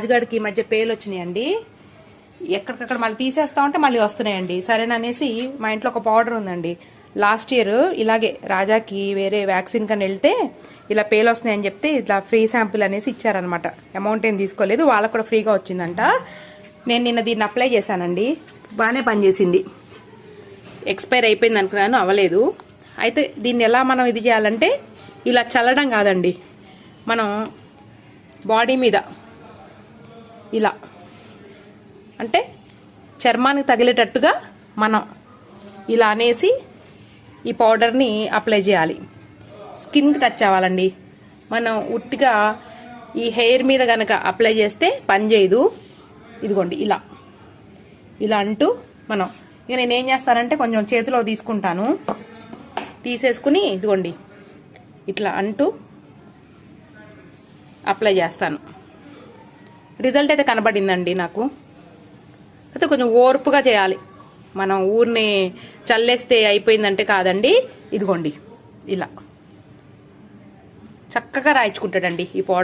రాజుగాడికి ఈ మధ్య పేలు వచ్చినాయండి. ఎక్కడికక్కడ మళ్ళీ తీసేస్తా ఉంటే మళ్ళీ వస్తున్నాయండి. సరేననేసి మా ఇంట్లో ఒక పౌడర్ ఉందండి. లాస్ట్ ఇయర్ ఇలాగే రాజాకి వేరే వ్యాక్సిన్ కని వెళ్తే ఇలా పేలు వస్తున్నాయని చెప్తే ఇట్లా ఫ్రీ శాంపిల్ అనేసి ఇచ్చారనమాట. అమౌంట్ ఏం తీసుకోలేదు, వాళ్ళకు కూడా ఫ్రీగా వచ్చిందంట. నేను నిన్న దీన్ని అప్లై చేశానండి, బాగానే పనిచేసింది. ఎక్స్పైర్ అయిపోయింది అనుకున్నాను, అవ్వలేదు. అయితే దీన్ని ఎలా మనం ఇది చేయాలంటే ఇలా చల్లడం కాదండి, మనం బాడీ మీద ఇలా అంటే చర్మానికి తగిలేటట్టుగా మనం ఇలా అనేసి ఈ పౌడర్ని అప్లై చేయాలి. స్కిన్కి టచ్ అవ్వాలండి. మనం ఉట్టిగా ఈ హెయిర్ మీద కనుక అప్లై చేస్తే పని చేయదు. ఇదిగోండి ఇలా ఇలా అంటూ మనం ఇక నేనేం చేస్తానంటే కొంచెం చేతిలో తీసుకుంటాను, తీసేసుకుని ఇదిగోండి ఇట్లా అంటూ అప్లై చేస్తాను. రిజల్ట్ అయితే కనబడిందండి నాకు. అయితే కొంచెం ఓర్పుగా చేయాలి. మనం ఊరిని చల్లేస్తే అయిపోయిందంటే కాదండి. ఇదిగోండి ఇలా చక్కగా రాయించుకుంటాడండి ఈ పౌడర్.